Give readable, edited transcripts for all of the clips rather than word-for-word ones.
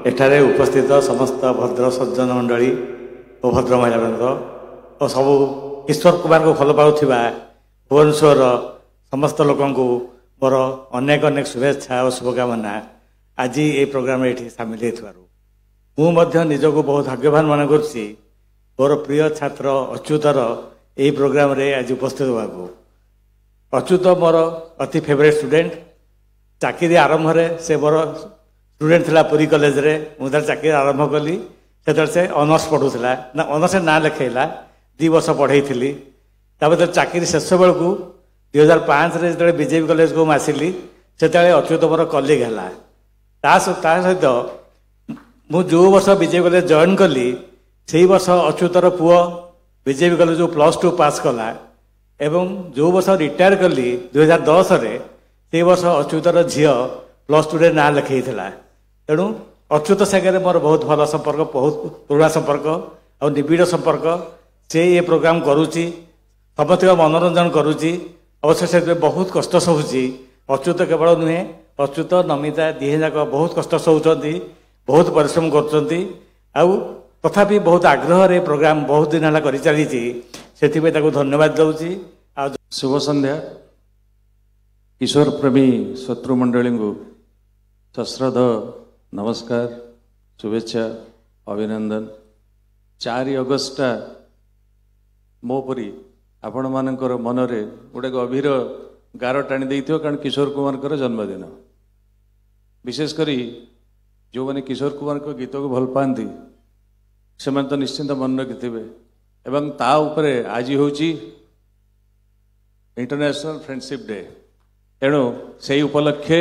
एठारे उपस्थित समस्त भद्र सज्जन मंडली और भद्र महिलावृंद और सबू ईश्वर कुमार को भल पाउथिबा भुवनेश्वर समस्त लोक मोर अनेक अनेक शुभेच्छा और शुभकामना आज ये प्रोग्राम ये सामिल होती निजक बहुत भाग्यवान मन करुच्ची मोर प्रिय छात्र अच्युतर यही प्रोग्राम रे आज उपस्थित होगा। अच्युत मोर अति फेवरेट स्टूडेंट चाकरी आरंभ से मोर स्टूडेंट थिला पुरी कॉलेज रे मुझे चाकरी आरंभ कली से ऑनर्स पढ़ुला ना ऑनर्स ना लिखेला 2 वर्ष पढ़ई थी चाकरी शेष बेलू 2005 जो बीजेपी कॉलेज को आसिली से अच्युत मोर कलिग है सहित मु जो वर्ष बीजेपी कॉलेज जॉइन कली से वर्ष अच्युतर पुओ बीजेपी कॉलेज जो +2 पास कला एवं जो वर्ष रिटायर कली 2010 से वर्ष अच्युतर झील +2 रे ना लिखई तेणु अच्युत सागर मोर बहुत भल संपर्क बहुत पुराना संपर्क और निबिड़ संपर्क से ये प्रोग्राम करुच्ची समस्त मनोरंजन करुच्ची अवश्य से बहुत कष्ट सहूची अच्युत केवल नुहे अच्युत नमिता दिहे जाक बहुत कष्ट सहूचंती बहुत परिश्रम करुँच तथापि बहुत आग्रह रे प्रोग्राम बहुत दिन है कर चली धन्यवाद दूसरी। शुभ संध्या किशोर प्रेमी शत्रु मंडली को सश्रद्ध नमस्कार शुभेच्छा अभिनंदन। 4 अगस्ट मो परी आपण मानकर मनरे गोटे गभीर गार टाणी देइथियो कारण किशोर कुमार जन्मदिन विशेषकर जो मैंने किशोर कुमार गीत को भल पाती से तो निश्चिंत मन रखि एवं ता उपरे आज हूँ इंटरनेशनल फ्रेंडशिप डे तेणु से उपलक्षे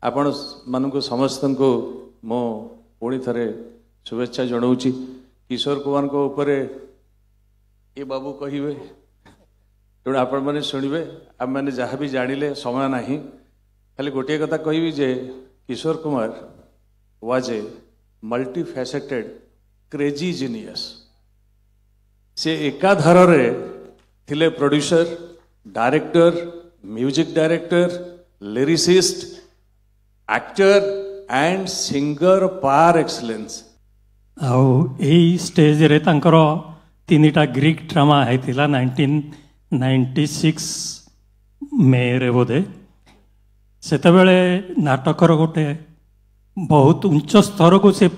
आपण मानक समस्त को मो पुणी थे शुभेच्छा जनाऊँगी। किशोर कुमार को ऊपर ये बाबू कहे तेणु आपण मैंने शुणे आम मैंने जहाँ भी जानिले समय ना खाली गोटे कथा कहि जे Kishore Kumar was a multi faceted crazy genius से एकाधार थिले producer director music director lyricist actor and singer par excellence आउ स्टेज रे तांकर 3टा ग्रीक ड्रामा होता 1996 मे रे बोधे से नाटकर गोटे बहुत उच्च स्तर को से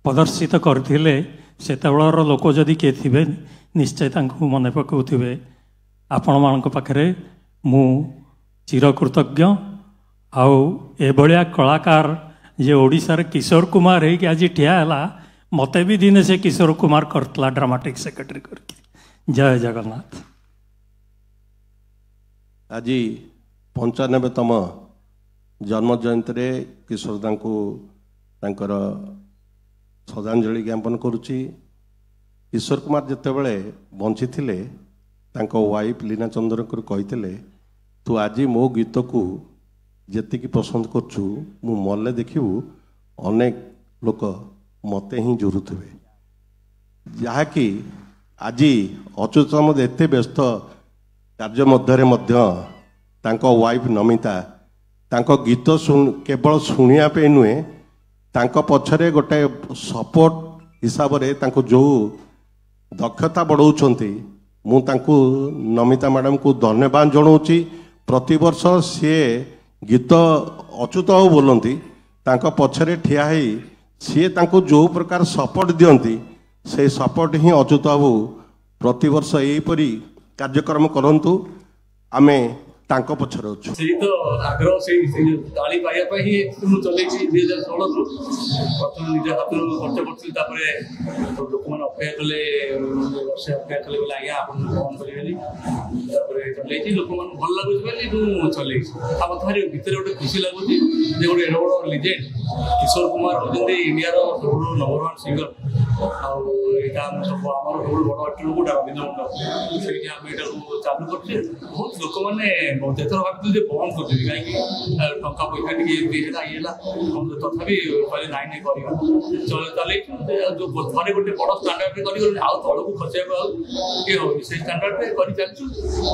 प्रदर्शित करते से लोक जदि किए थे निश्चय मन पकाउे आपण मान पाखे मु चिरकृतज्ञ आउ एभलिया कलाकार जे ओडिशार किशोर कुमार है कि आज ठिया मते भी दिने से किशोर कुमार करतला ड्रामाटिक सेक्रेटरी करके। जय जगन्नाथ। आज 95तम जन्म जयंती किशोर दा को श्रद्धांजलि ज्ञापन करुच्ची। किशोर कुमार जितेबले बंची थे वाइफ लीना चंद्रकर कही तू आज मो गीत को जी पसंद करछु मु मल्ले देखिबू अनेक लोक मते ही जुरुथुवे जहाँकि आज अच्युत मत एत व्यस्त कार्य मध्य वाइफ नमिता गीत केवल शुणा नुहे पछरे गोटे सपोर्ट हिसाब से जो दक्षता बढ़ाऊँ मुझे नमिता मैडम को धन्यवाद जनाऊँगी। प्रति वर्ष सी गीत अच्युत बाबू बोलती पछरे ठिया सी जो प्रकार सपोर्ट दियंती से सपोर्ट ही अच्युत बाबू प्रति वर्ष यहीपरी कार्यक्रम करंतु आमे तांको पछरे अछु तो आग्रह से ताली पाइबा ही मु चले 2016 रु प्रथम निज हाथ खर्च करथि तापरे लोक मन अपेक्षा कले वर्ष अपेक्षा कले बोला आज्ञा आपन फोन करिवेली तापरे चले लोक मन भल लागुछ बेली मु चले आ मथारी भीतर गोटे खुशी लागुछ जे गोटे एडो बड़ लिजेंड किशोर कुमार होजंदी इंडिया रो सबरो नंबर 1 सिंगर आईटा सब आम सब बड़ आर्टिस्ट गोटा रवींद्र मंडप से आम यहाँ चालू कर बहुत लोक मैंने एथर भाई बंद कर कहीं टंका पैसा टे ये तथापि कहले नाई नाई कर चल जो थे गोटे बड़ स्टांडार्ड कर आउ तौक खसैया ये हो से स्टांडार्ड कर चलचु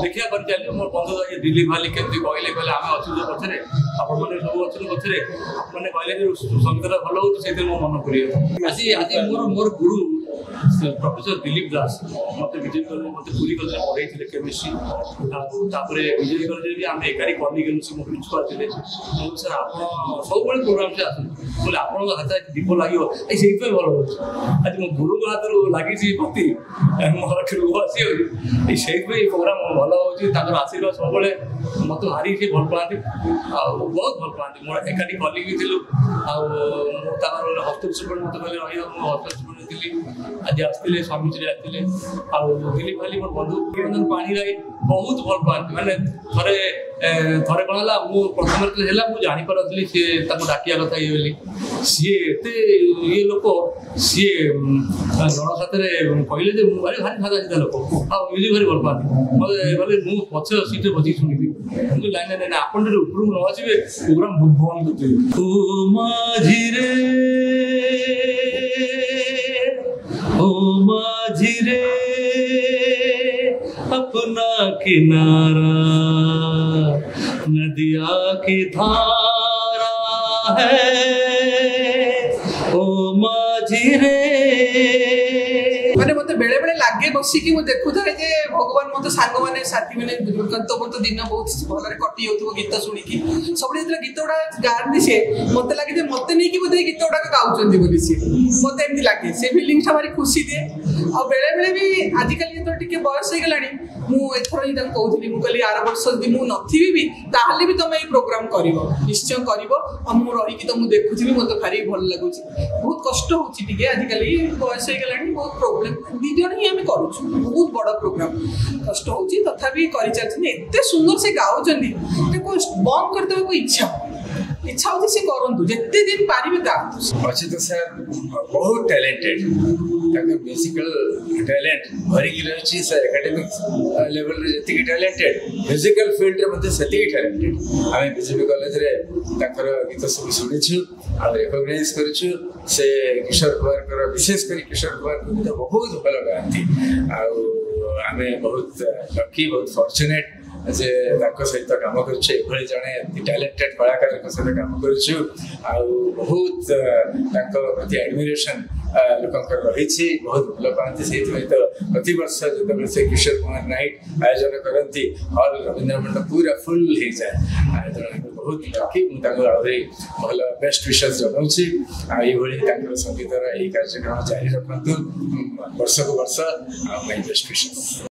देखिया कर चल मोर बंधु दिलीप भाली केमती कहले कहले आम अच्छे जो पचरे आप सब अच्छे पचरे आपने कहले संगीत भल हो मन पड़े आज आज मोर गुरु प्रोफेसर दिलीप दास मत विजय कॉलेज मत पूरी कॉलेज पढ़ाई केमिस्ट्री विजय कॉलेज भी आम एगारी कॉलेज मो प्रिंसिपाल थे सर आप सब प्रोग्राम से आसो बोले आप हाथ दीप लगे से भल हो आज मो गुरु हाथ लगी बत्ती मो लुह आसी से प्रोग्राम भल हो आशीर्वाद सब मत भारी से भल पाती बहुत भल पाती मोर एकाठी कॉलेज भी थी हस्तक्षेप मत कहले रही हस्तक्षेप आज आसते स्वामीजी आसते दिलीप भाई मोर बंधु निरंजन पाणीराई बहुत भल पाती मैंने थे थे कौन है मु प्रथम है मुझे जापारी सी डाकिया कथा ये बोली सी एत ये लोक सी जन साथ कहले अरे भारी सादा सीधा लोक म्यूजिक भारी भल पाती मतलब बोले मुझे पछ सीट बजी शुणी मुझे लाइन लाइन आप उपरକୁ न आसवे प्रोग्राम बंद कर ओ माझी रे अपना किनारा नदिया की धारा है ओ माझी रे माने मते बेले बेले लागे बसिकी मु देखु थाए जे भगवान मते सांग माने साथी माने तो दिन बहुत भलरे कटि होतबो गीत सुनी की सब गीत उडा गारनी से मते लागे जे मते नहीं की बोधे गीत उडा गाउचंदी बोली से मते एमती लागे से फीलिंग सा भारी खुशी दे आ बेले बेले भी आजिकल तो टिके बयस हो गलानी मु एथरो ही कहूली मु कहली आर वर्ष यदि मु नथिबी भी ताहले भी तुम प्रोग्राम करिवो निश्चय करिवो आ मु रही की तो मु देखुथि मते भारी भल लागुची बहुत कष्ट होची टिके आजिकल बयस हो गलानी बहुत प्रॉब्लम दी जण ही हम करू बहुत बड़ प्रोग्राम कष्ट होची तथापि करि चलछन एते सुंदर से गाउचंदी को बंद कर देबो इच्छा होती से करंतु जत्ते दिन पारिबे गाउ अचित सर बहुत टैलेंटेड म्यूजिकल टैलेंट भरिकी रही सर एकेडमिक लेवल जी टैलेंटेड म्यूजिकल फील्ड रे मते सेति टैलेंटेड आम बीजेपी कॉलेज रे ताकर गीत सब शुणीछु आ रिकॉग्नाइज करछु से किशोर कुमार विशेष कर किशोर कुमार गीत बहुत भल गाती आम बहुत लकी बहुत फॉर्चुनेट जे सहित काम कर जड़े टैलेंटेड कलाकार सहित काम कर बहुत प्रति एडमिरेशन लोक रही बहुत भल पाती से तो प्रति वर्ष जो से किशोर कुमार नाइट आयोजन करती हॉल रवींद्र मंडप पूरा फुल हो जाए तेणु बहुत लकी मुझे भल बेस्ट विशेष जनाऊँगी आई संगीतर यही कार्यक्रम जारी रखु वर्ष को वर्ष बेस्ट विशेष।